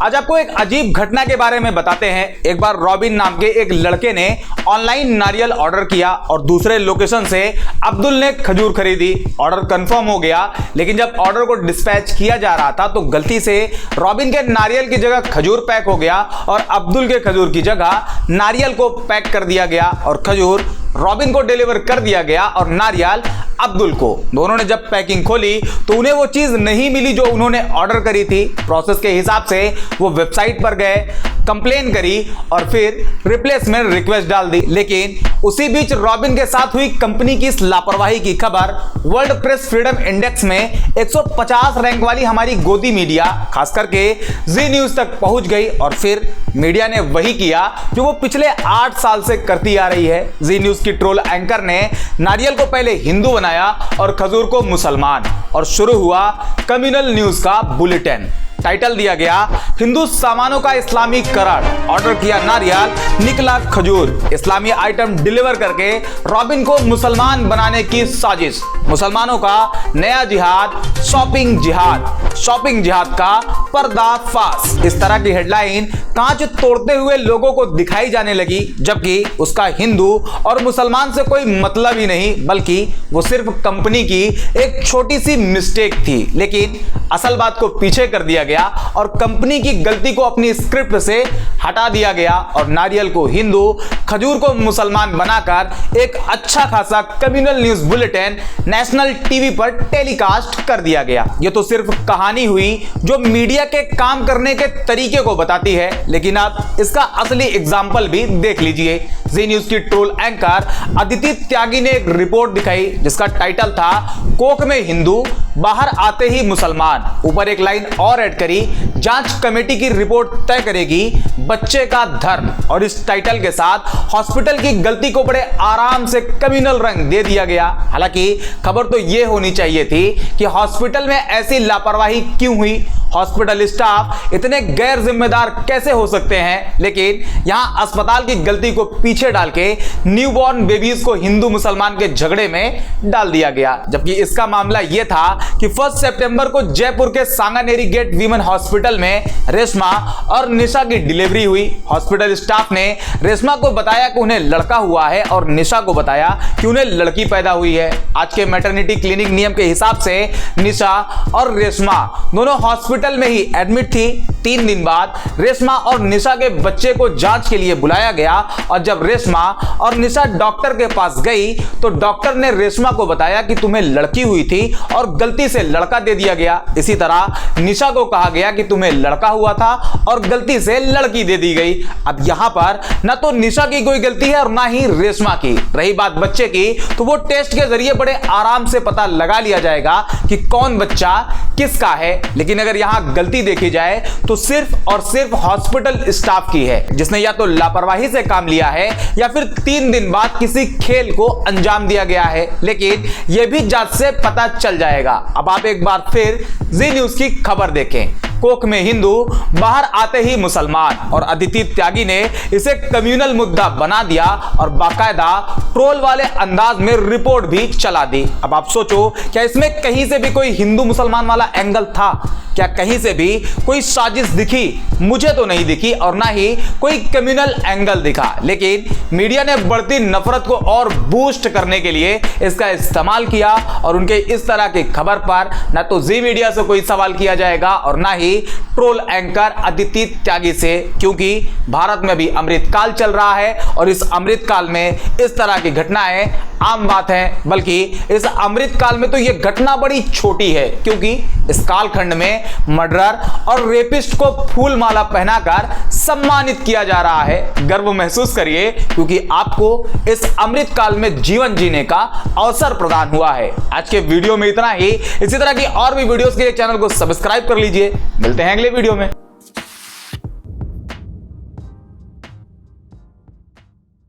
आज आपको एक अजीब घटना के बारे में बताते हैं। एक बार रॉबिन नाम के एक लड़के ने ऑनलाइन नारियल ऑर्डर किया और दूसरे लोकेशन से अब्दुल ने खजूर खरीदी। ऑर्डर कंफर्म हो गया, लेकिन जब ऑर्डर को डिस्पैच किया जा रहा था तो गलती से रॉबिन के नारियल की जगह खजूर पैक हो गया और अब्दुल के खजूर की जगह नारियल को पैक कर दिया गया और खजूर रॉबिन को डिलीवर कर दिया गया और नारियल अब्दुल को। दोनों ने जब पैकिंग खोली तो उन्हें वो चीज नहीं मिली जो उन्होंने ऑर्डर करी थी। प्रोसेस के हिसाब से वो वेबसाइट पर गए, कंप्लेन करी और फिर रिप्लेसमेंट रिक्वेस्ट डाल दी। लेकिन उसी बीच रॉबिन के साथ हुई कंपनी की इस लापरवाही की खबर वर्ल्ड प्रेस फ्रीडम इंडेक्स में 150 रैंक वाली हमारी गोदी मीडिया खास करके जी न्यूज तक पहुंच गई और फिर मीडिया ने वही किया जो वो पिछले 8 साल से करती आ रही है। जी न्यूज की ट्रोल एंकर ने नारियल को पहले हिंदू बनाया और खजूर को मुसलमान और शुरू हुआ कम्युनल न्यूज का बुलेटिन। टाइटल दिया गया हिंदू सामानों का इस्लामीकरण, ऑर्डर किया नारियल निकला खजूर, इस्लामी आइटम डिलीवर करके रॉबिन को मुसलमान बनाने की साजिश, मुसलमानों का नया जिहाद, शॉपिंग जिहाद का पर्दाफाश। इस तरह की हेडलाइन कांच तोड़ते हुए लोगों को दिखाई जाने लगी, जबकि उसका हिंदू और मुसलमान से कोई मतलब ही नहीं, बल्कि वो सिर्फ कंपनी की एक छोटी सी मिस्टेक थी। लेकिन असल बात को पीछे कर दिया गया और कंपनी की गलती को अपनी स्क्रिप्ट से हटा दिया गया और नारियल को हिंदू, खजूर को मुसलमान बनाकर एक अच्छा खासा communal news bulletin national TV पर टेलीकास्ट कर दिया गया। यह तो सिर्फ कहानी हुई जो मीडिया के काम करने के तरीके को बताती है, लेकिन आप इसका असली एग्जाम्पल भी देख लीजिए। जी न्यूज की ट्रोल एंकर अदिति त्यागी ने एक रिपोर्ट दिखाई जिसका टाइटल था कोक में हिंदू, बाहर आते ही मुसलमान। ऊपर एक लाइन और ऐड करी, जांच कमेटी की रिपोर्ट तय करेगी बच्चे का धर्म। और इस टाइटल के साथ हॉस्पिटल की गलती को बड़े आराम से कम्युनल रंग दे दिया गया। हालांकि खबर तो यह होनी चाहिए थी कि हॉस्पिटल में ऐसी लापरवाही क्यों हुई, हॉस्पिटल स्टाफ इतने गैर जिम्मेदार कैसे हो सकते हैं। लेकिन यहां अस्पताल की गलती को पीछे डाल के न्यूबॉर्न बेबीज को हिंदू मुसलमान के झगड़े में डाल दिया गया, जबकि इसका मामला यह था कि 1 सितंबर को जयपुर के सांगानेरी गेट वीमेन हॉस्पिटल में रेशमा और निशा की डिलीवरी हुई। हॉस्पिटल स्टाफ ने रेशमा को बताया कि उन्हें लड़का हुआ है और निशा को बताया कि उन्हें लड़की पैदा हुई है। आज के मैटरनिटी क्लिनिक नियम के हिसाब से निशा और रेशमा दोनों हॉस्पिटल में ही एडमिट थी। 3 दिन बाद रेशमा और निशा के बच्चे को जांच के लिए बुलाया गया और जब रेशमा और निशा डॉक्टर के पास गई तो डॉक्टर ने रेशमा को बताया कि तुम्हें लड़की हुई थी और गलती से लड़का दे दिया गया। इसी तरह निशा को कहा गया कि तुम्हें लड़का हुआ था और गलती से लड़की दे दी गई। अब यहां पर ना तो निशा की कोई गलती है और ना ही रेशमा की। रही बात बच्चे की, तो वो टेस्ट के जरिए बड़े आराम से पता लगा लिया जाएगा कि कौन बच्चा किसका है। लेकिन अगर यहां गलती देखी जाए तो सिर्फ और सिर्फ हॉस्पिटल स्टाफ की है, जिसने या तो लापरवाही से काम लिया है या फिर 3 दिन बाद किसी खेल को अंजाम दिया गया है। लेकिन यह भी जांच से पता चल जाएगा। अब आप एक बार फिर जी न्यूज की खबर देखें, कोक में हिंदू, बाहर आते ही मुसलमान, और अदिति त्यागी ने इसे कम्युनल मुद्दा बना दिया और बाकायदा ट्रोल वाले अंदाज में रिपोर्ट भी चला दी। अब आप सोचो, क्या इसमें कहीं से भी कोई हिंदू मुसलमान वाला एंगल था? क्या कहीं से भी कोई साजिश दिखी? मुझे तो नहीं दिखी और ना ही कोई कम्युनल एंगल दिखा। लेकिन मीडिया ने बढ़ती नफरत को और बूस्ट करने के लिए इसका इस्तेमाल किया और उनके इस तरह की खबर पर ना तो जी मीडिया से कोई सवाल किया जाएगा और ना ही ट्रोल एंकर अदिति त्यागी से, क्योंकि भारत में भी अमृतकाल चल रहा है और इस अमृतकाल में इस तरह की घटनाएं आम बात है। बल्कि इस अमृतकाल में तो यह घटना बड़ी छोटी है, क्योंकि इस कालखंड में मर्डरर और रेपिस्ट को फूल माला पहनाकर सम्मानित किया जा रहा है। गर्व महसूस करिए, क्योंकि आपको इस अमृतकाल में जीवन जीने का अवसर प्रदान हुआ है। आज के वीडियो में इतना ही। इसी तरह की और भी वीडियोस के लिए चैनल को सब्सक्राइब कर लीजिए। मिलते हैं अगले वीडियो में।